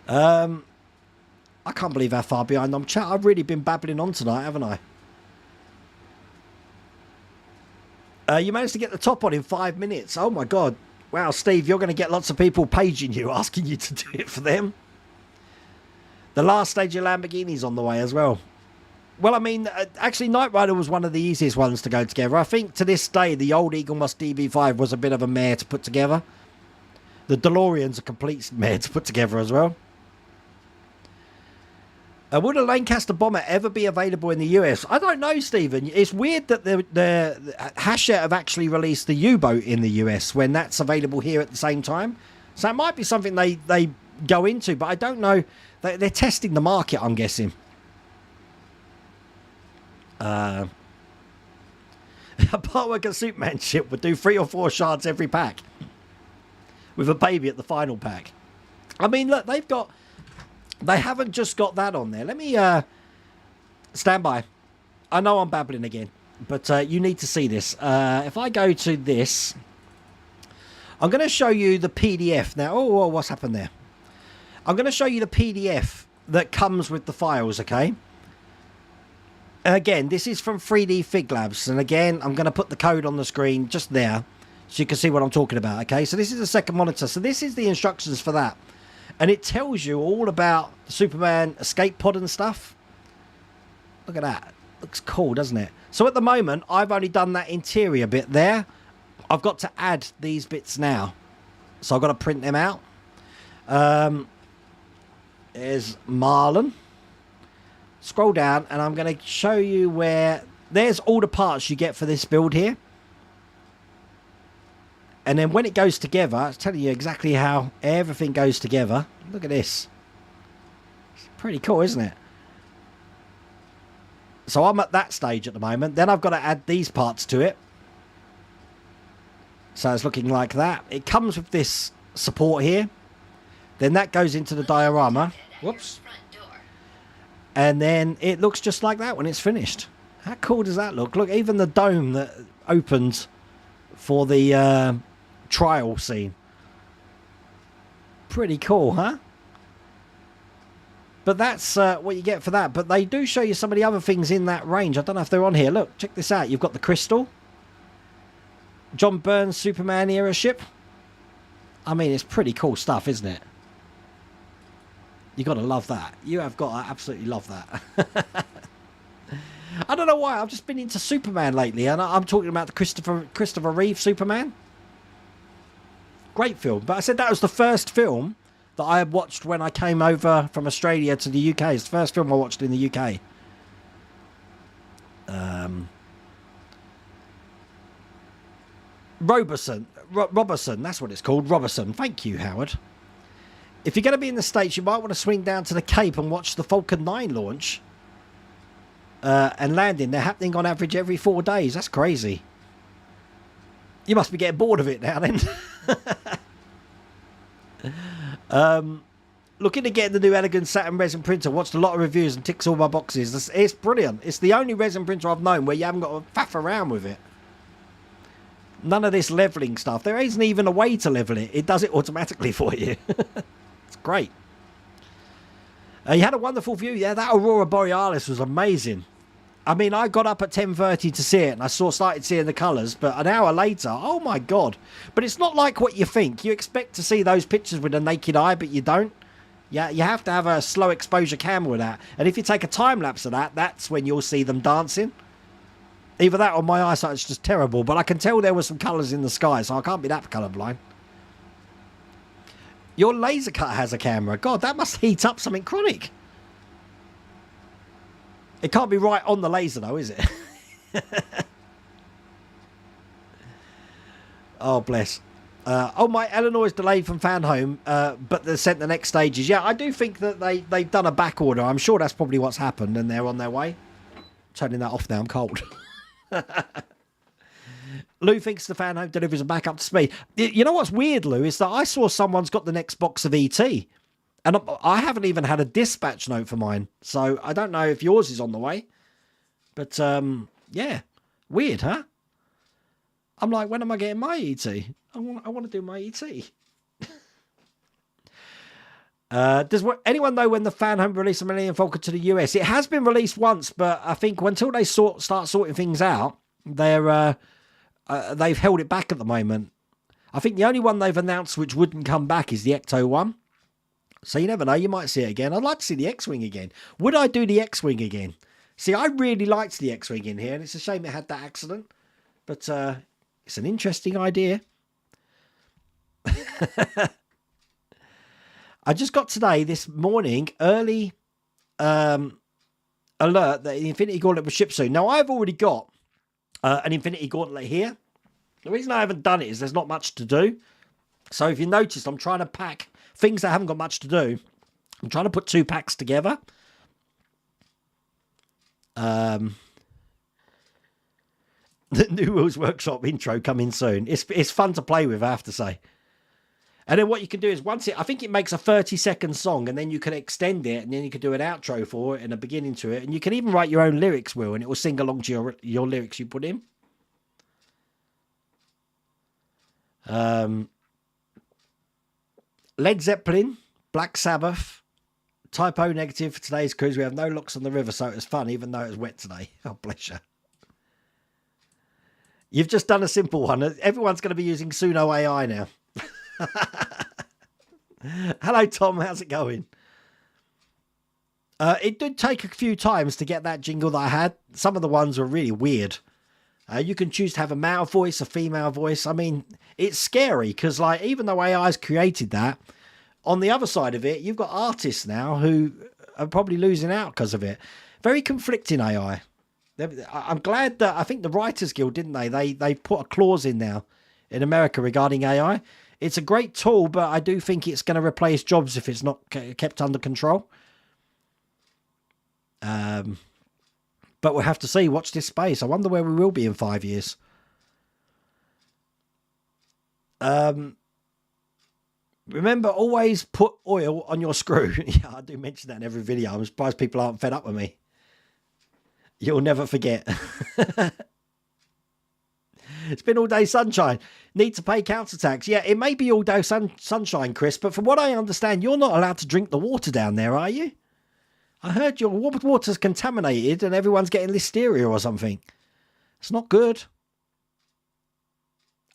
I can't believe how far behind I'm chat. I've really been babbling on tonight, haven't I? You managed to get the top on in 5 minutes. Oh, my God. Wow, Steve, you're going to get lots of people paging you, asking you to do it for them. The last stage of Lamborghini's on the way as well. Well, I mean, actually, Knight Rider was one of the easiest ones to go together. I think to this day, the old Eagle Moss DB5 was a bit of a mare to put together. The DeLorean's a complete mare to put together as well. Would a Lancaster bomber ever be available in the US? I don't know, Stephen. It's weird that the Hachette have actually released the U-boat in the US when that's available here at the same time. So it might be something they go into, but I don't know. They're testing the market, I'm guessing. A partworker Superman ship would do 3 or 4 shards every pack, with a baby at the final pack. I mean, look, they haven't just got that on there. Let me stand by. I know I'm babbling again, but you need to see this. If I go to this, I'm going to show you the PDF now. Oh, what's happened there? I'm going to show you the PDF that comes with the files, okay? Again, this is from 3D Fig Labs, and again, I'm going to put the code on the screen just there, so you can see what I'm talking about, okay? So this is the second monitor. So this is the instructions for that. And it tells you all about the Superman escape pod and stuff. Look at that. Looks cool, doesn't it? So at the moment, I've only done that interior bit there. I've got to add these bits now. So I've got to print them out. There's Marlon. Scroll down, and I'm going to show you where... There's all the parts you get for this build here. And then when it goes together, it's telling you exactly how everything goes together. Look at this. It's pretty cool, isn't it? So I'm at that stage at the moment. Then I've got to add these parts to it. So it's looking like that. It comes with this support here. Then that goes into the diorama. Whoops. And then it looks just like that when it's finished. How cool does that look? Look, even the dome that opens for the trial scene. Pretty cool, huh? But that's what you get for that. But they do show you some of the other things in that range. I don't know if they're on here. Look, check this out. You've got the Crystal. John Byrne's Superman era ship. I mean, it's pretty cool stuff, isn't it? You got to love that. You have got to absolutely love that. I don't know why. I've just been into Superman lately, and I'm talking about the Christopher Reeve Superman. Great film. But I said that was the first film that I had watched when I came over from Australia to the UK. It's the first film I watched in the UK. Robertson, that's what it's called. Robertson. Thank you, Howard. If you're going to be in the States, you might want to swing down to the Cape and watch the Falcon 9 launch and landing. They're happening on average every 4 days. That's crazy. You must be getting bored of it now then. Looking to get the new elegant Saturn resin printer. Watched a lot of reviews and ticks all my boxes. It's brilliant. It's the only resin printer I've known where you haven't got to faff around with it. None of this leveling stuff. There isn't even a way to level it. It does it automatically for you. It's great. You had a wonderful view. Yeah, that Aurora Borealis was amazing. I mean, I got up at 10:30 to see it, and I started seeing the colours, but an hour later, oh my God. But it's not like what you think. You expect to see those pictures with a naked eye, but you don't. Yeah, you have to have a slow exposure camera with that. And if you take a time-lapse of that, that's when you'll see them dancing. Either that or my eyesight's just terrible, but I can tell there were some colours in the sky, so I can't be that colourblind. Your laser cut has a camera. God, that must heat up something chronic. It can't be right on the laser, though, is it? Oh, bless. Oh, my Eleanor is delayed from fan home, but they sent the next stages. Yeah, I do think that they've done a back order. I'm sure that's probably what's happened, and they're on their way. Turning that off now, I'm cold. Lou thinks the fan home deliveries are back up to speed. You know what's weird, Lou, is that I saw someone's got the next box of ET. And I haven't even had a dispatch note for mine. So I don't know if yours is on the way. But, yeah. Weird, huh? I'm like, when am I getting my ET? I want to do my ET. Does anyone know when the fan home released the Millennium Falcon to the US? It has been released once, but I think until they start sorting things out, they've held it back at the moment. I think the only one they've announced which wouldn't come back is the Ecto one. So you never know, you might see it again. I'd like to see the X-Wing again. Would I do the X-Wing again? See, I really liked the X-Wing in here, and it's a shame it had that accident. But it's an interesting idea. I just got today, this morning, early alert that the Infinity Gauntlet was shipped soon. Now, I've already got an Infinity Gauntlet here. The reason I haven't done it is there's not much to do. So if you noticed, I'm trying to pack things that haven't got much to do. I'm trying to put 2 packs together. The New Rules Workshop intro coming soon. It's fun to play with, I have to say. And then what you can do is I think it makes a 30-second song, and then you can extend it, and then you can do an outro for it and a beginning to it, and you can even write your own lyrics, Will, and it will sing along to your lyrics you put in. Led Zeppelin, Black Sabbath, typo negative for today's cruise. We have no locks on the river, so it was fun, even though it was wet today. Oh, bless you. You've just done a simple one. Everyone's going to be using Suno AI now. Hello, Tom. How's it going? It did take a few times to get that jingle that I had. Some of the ones were really weird. You can choose to have a male voice, a female voice. I mean, it's scary because, like, even though AI's created that, on the other side of it, you've got artists now who are probably losing out because of it. Very conflicting AI. I'm glad that, I think the Writers Guild, didn't they? They put a clause in now in America regarding AI. It's a great tool, but I do think it's going to replace jobs if it's not kept under control. But we'll have to see. Watch this space. I wonder where we will be in 5 years. Remember, always put oil on your screw. Yeah, I do mention that in every video. I'm surprised people aren't fed up with me. You'll never forget. It's been all day sunshine. Need to pay council tax. Yeah, it may be all day sunshine, Chris, but from what I understand, you're not allowed to drink the water down there, are you? I heard your water's contaminated and everyone's getting listeria or something. It's not good.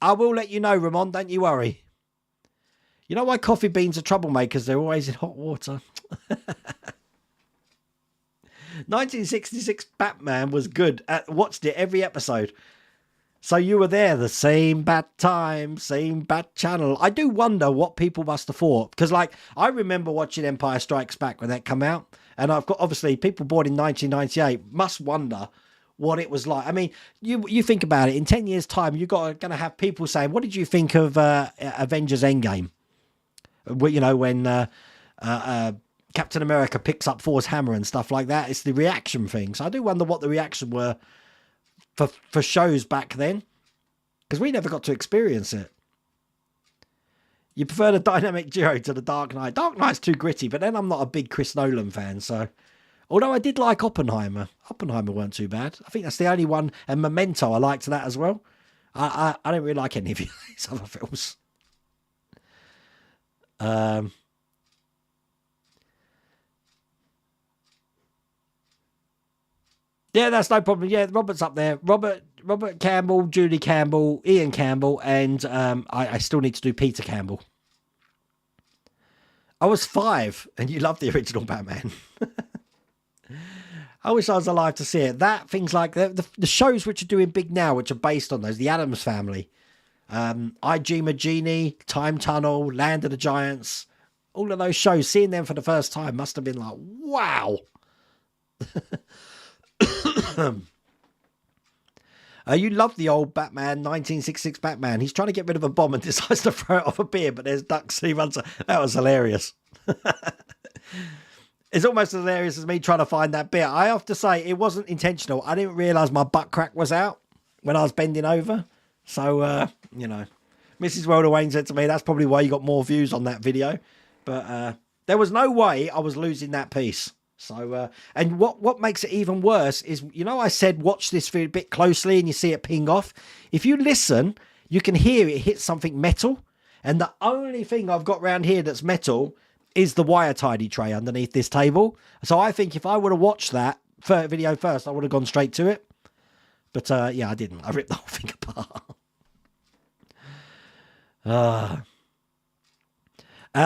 I will let you know, Ramon. Don't you worry. You know why coffee beans are troublemakers? They're always in hot water. 1966 Batman was good. Watched it every episode. So you were there, the same bat time, same bat channel. I do wonder what people must have thought. Because, like, I remember watching Empire Strikes Back when that came out. And I've got, obviously, people born in 1998 must wonder what it was like. I mean, you think about it. In 10 years' time, you're going to have people saying, what did you think of Avengers Endgame? You know, when Captain America picks up Thor's hammer and stuff like that. It's the reaction thing. So I do wonder what the reaction were for shows back then, because we never got to experience it. You prefer the dynamic duo to the Dark Knight. Dark Knight's too gritty, but then I'm not a big Chris Nolan fan, so... Although I did like Oppenheimer. Oppenheimer weren't too bad. I think that's the only one, and Memento, I liked that as well. I don't really like any of these other films. Yeah, that's no problem. Yeah, Robert's up there. Robert Campbell, Julie Campbell, Ian Campbell, and I still need to do Peter Campbell. I was 5, and you loved the original Batman. I wish I was alive to see it. That, things like the shows which are doing big now, which are based on those, the Addams Family, I, Dream of Genie, Time Tunnel, Land of the Giants, all of those shows, seeing them for the first time must have been like, wow. You love the old Batman, 1966 Batman. He's trying to get rid of a bomb and decides to throw it off a pier, but there's ducks. He runs. That was hilarious. It's almost as hilarious as me trying to find that bit. I have to say, it wasn't intentional. I didn't realise my butt crack was out when I was bending over. So, you know, Mrs. Welder Wayne said to me, that's probably why you got more views on that video. But there was no way I was losing that piece. So, and what makes it even worse is, you know, I said watch this video a bit closely and you see it ping off. If you listen, you can hear it hit something metal. And the only thing I've got around here that's metal is the wire tidy tray underneath this table. So I think if I would have watched that video first, I would have gone straight to it. But yeah, I didn't. I ripped the whole thing apart.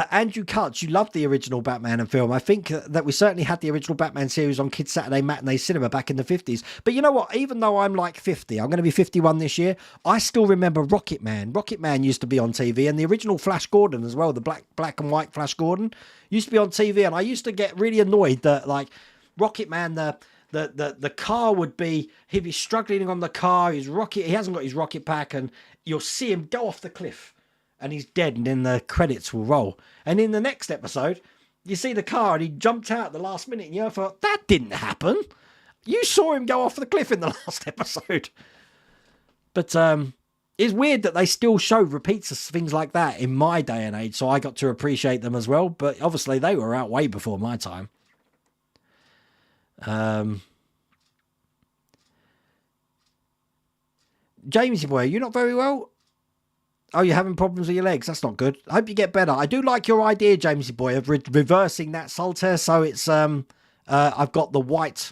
Andrew Cutts, you loved the original Batman and film. I think that we certainly had the original Batman series on Kids Saturday Matinee Cinema back in the 50s. But you know what? Even though I'm like 50, I'm going to be 51 this year, I still remember Rocket Man. Rocket Man used to be on TV, and the original Flash Gordon as well, the black and white Flash Gordon, used to be on TV, and I used to get really annoyed that, like, Rocket Man, the car would be, he'd be struggling on the car, he hasn't got his rocket pack, and you'll see him go off the cliff. and he's dead, and then the credits will roll. And in the next episode, you see the car, and he jumped out at the last minute, and you thought, that didn't happen. You saw him go off the cliff in the last episode. But it's weird that they still show repeats of things like that in my day and age, so I got to appreciate them as well. But obviously, they were out way before my time. Jamesy boy, you're not very well? Oh, you're having problems with your legs? That's not good. I hope you get better. I do like your idea, Jamesy boy, of reversing that Saltaire, so it's I've got the white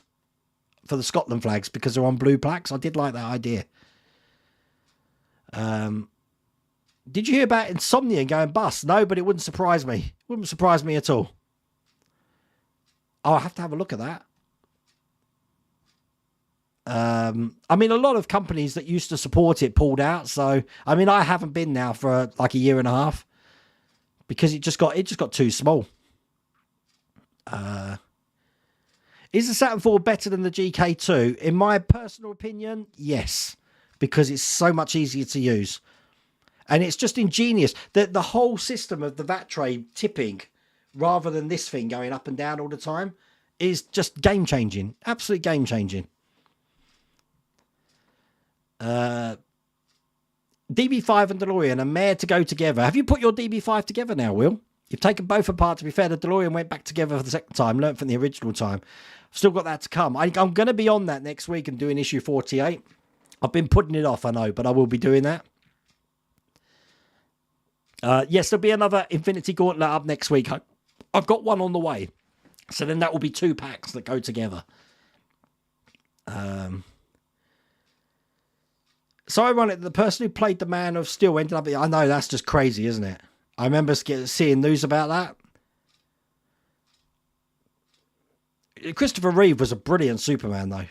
for the Scotland flags because they're on blue plaques. I did like that idea. Did you hear about Insomnia going bust? No, but it wouldn't surprise me. Wouldn't surprise me at all. Oh, I have to have a look at that. I mean, a lot of companies that used to support it pulled out. So, I mean, I haven't been now for like a year and a half because it just got too small. Is the Saturn 4 better than the GK2? In my personal opinion, yes, because it's so much easier to use. And it's just ingenious. The whole system of the VAT tray tipping rather than this thing going up and down all the time is just game-changing. Absolute game-changing. DB5 and DeLorean are made to go together. Have you put your DB5 together now, Will? You've taken both apart. To be fair, the DeLorean went back together for the second time, learned from the original time. I've still got that to come. I'm going to be on that next week and doing issue 48. I've been putting it off, I know, but I will be doing that. Yes, there'll be another Infinity Gauntlet up next week. I've got one on the way. So then that will be 2 packs that go together. So ironic, the person who played the Man of Steel ended up... I know, that's just crazy, isn't it? I remember seeing news about that. Christopher Reeve was a brilliant Superman, though.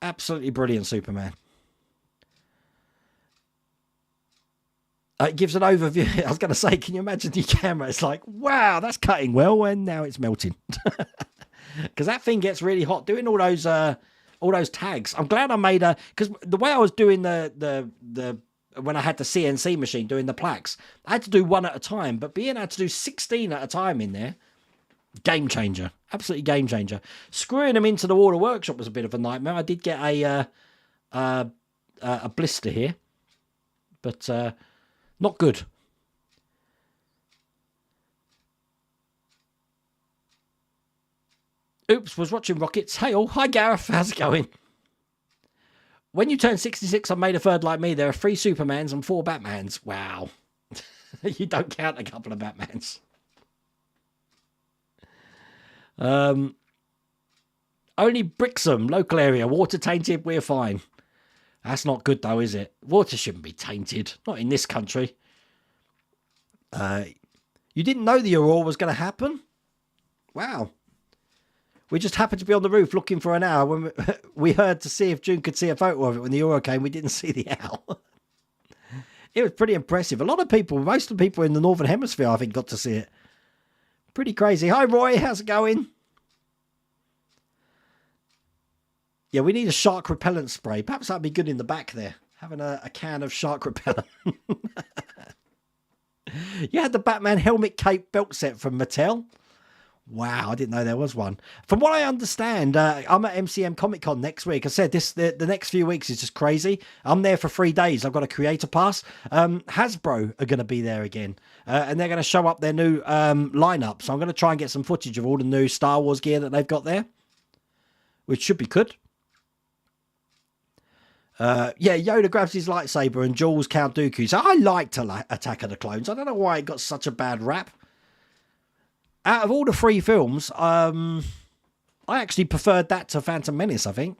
Absolutely brilliant Superman. It gives an overview. I was going to say, can you imagine the camera? It's like, wow, that's cutting well, and now it's melting. Because that thing gets really hot. Doing all those tags. I'm glad I made because the way I was doing the when I had the CNC machine doing the plaques, I had to do one at a time. But being able to do 16 at a time in there, game changer. Absolutely game changer. Screwing them into the Water Workshop was a bit of a nightmare. I did get a blister here, but not good. Oops, was watching Rockets. Hey all, hi Gareth, how's it going? When you turn 66 on May the 3rd like me, there are 3 Supermans and 4 Batmans. Wow. You don't count a couple of Batmans. Only Brixham, local area, water tainted, we're fine. That's not good though, is it? Water shouldn't be tainted. Not in this country. You didn't know the Aurora was going to happen? Wow. We just happened to be on the roof looking for an owl when we heard to see if June could see a photo of it. When the Aurora came, we didn't see the owl. It was pretty impressive. A lot of people, most of the people in the Northern Hemisphere, I think, got to see it. Pretty crazy. Hi, Roy. How's it going? Yeah, we need a shark repellent spray. Perhaps that'd be good in the back there. Having a can of shark repellent. You had the Batman helmet cape belt set from Mattel. Wow, I didn't know there was one. From what I understand, I'm at MCM Comic Con next week. I said the next few weeks is just crazy. I'm there for 3 days. I've got a creator pass. Hasbro are going to be there again. And they're going to show up their new lineup. So I'm going to try and get some footage of all the new Star Wars gear that they've got there. Which should be good. Yeah, Yoda grabs his lightsaber and Jules Count Dooku. So I liked Attack of the Clones. I don't know why it got such a bad rap. Out of all the 3 films, I actually preferred that to Phantom Menace, I think.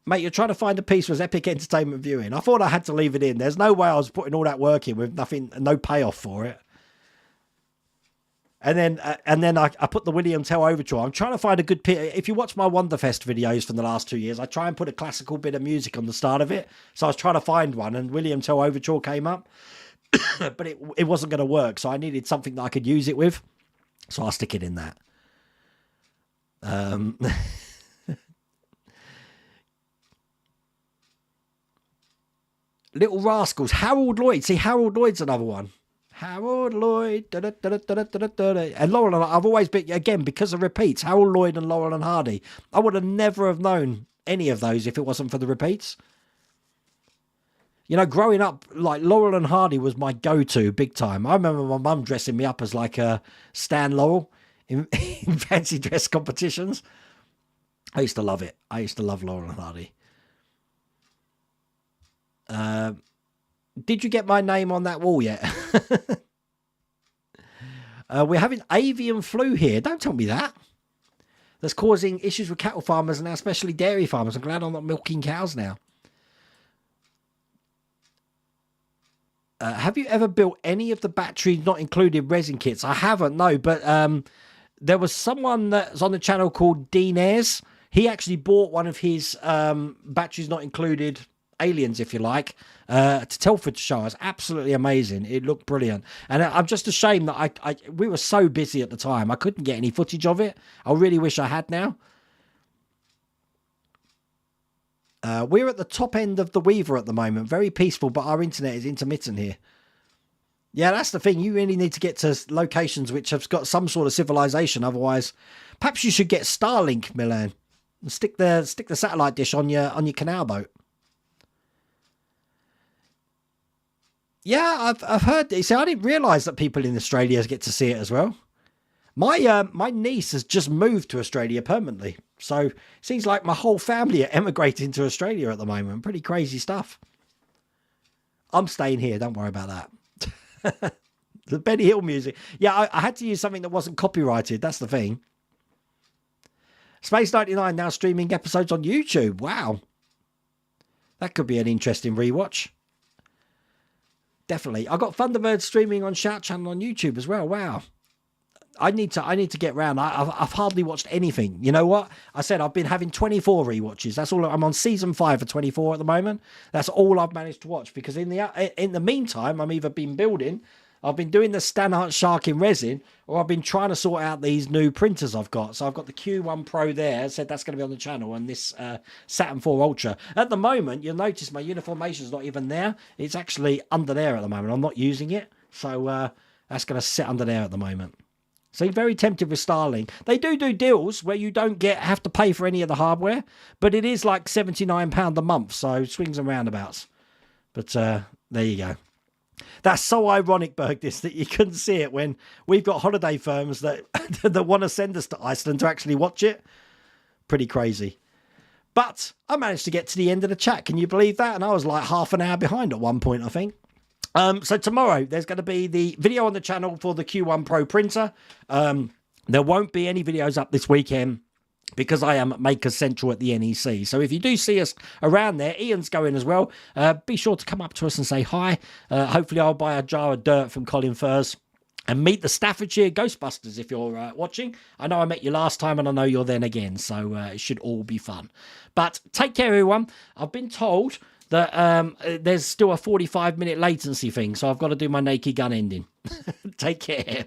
Mate, you're trying to find a piece was epic entertainment viewing. I thought I had to leave it in. There's no way I was putting all that work in with nothing, no payoff for it. And then I put the William Tell Overture. I'm trying to find a good... If you watch my WonderFest videos from the last 2 years, I try and put a classical bit of music on the start of it. So I was trying to find one, and William Tell Overture came up. But it wasn't going to work, so I needed something that I could use it with. So I'll stick it in that. Little Rascals. Harold Lloyd. See, Harold Lloyd's another one. Harold Lloyd. Da, da, da, da, da, da, da, da. And Laurel and I've always been, again, because of repeats, Harold Lloyd and Laurel and Hardy. I would have never have known any of those if it wasn't for the repeats. You know, growing up, like, Laurel and Hardy was my go-to big time. I remember my mum dressing me up as, like, a Stan Laurel in fancy dress competitions. I used to love it. I used to love Laurel and Hardy. Did you get my name on that wall yet? We're having avian flu here. Don't tell me that. That's causing issues with cattle farmers and now especially dairy farmers. I'm glad I'm not milking cows now. Have you ever built any of the batteries not included resin kits? I haven't, no, but there was someone that's on the channel called Dean Ayres. He actually bought one of his batteries not included aliens, if you like, to Telford to show us. Absolutely amazing. It looked brilliant. And I'm just ashamed that we were so busy at the time. I couldn't get any footage of it. I really wish I had now. We're at the top end of the Weaver at the moment. Very peaceful, but our internet is intermittent here. Yeah, that's the thing. You really need to get to locations which have got some sort of civilization. Otherwise, perhaps you should get Starlink, Milan, and stick the satellite dish on your canal boat. Yeah, I've heard. See, I didn't realise that people in Australia get to see it as well. My niece has just moved to Australia permanently. So it seems like my whole family are emigrating to Australia at the moment. Pretty crazy stuff. I'm staying here. Don't worry about that. The Benny Hill music. Yeah, I had to use something that wasn't copyrighted. That's the thing. Space 99 now streaming episodes on YouTube. Wow. That could be an interesting rewatch. Definitely. I got Thunderbird streaming on Shout Channel on YouTube as well. Wow. I need to get round. I've hardly watched anything. You know what? I said I've been having 24 rewatches. That's all. I'm on season 5 of 24 at the moment. That's all I've managed to watch because in the meantime, I'm either been building, I've been doing the Stanhart Shark in resin, or I've been trying to sort out these new printers I've got. So I've got the Q1 Pro there. I said that's going to be on the channel, and this Saturn 4 Ultra. At the moment, you'll notice my uniformation's not even there. It's actually under there at the moment. I'm not using it, so that's going to sit under there at the moment. So very tempted with Starlink. They do deals where you don't have to pay for any of the hardware, but it is like £79 a month, so swings and roundabouts. But there you go. That's so ironic, Bergdis, that you couldn't see it when we've got holiday firms that that want to send us to Iceland to actually watch it. Pretty crazy. But I managed to get to the end of the chat. Can you believe that? And I was like half an hour behind at one point, I think. So tomorrow there's going to be the video on the channel for the Q1 Pro printer. There won't be any videos up this weekend because I am at Makers Central at the NEC. So if you do see us around there, Ian's going as well. Be sure to come up to us and say hi. Hopefully I'll buy a jar of dirt from Colin Furze and meet the Staffordshire Ghostbusters if you're watching. I know I met you last time and I know you're then again. So it should all be fun. But take care, everyone. I've been told that there's still a 45-minute latency thing, so I've got to do my naked gun ending. Take care.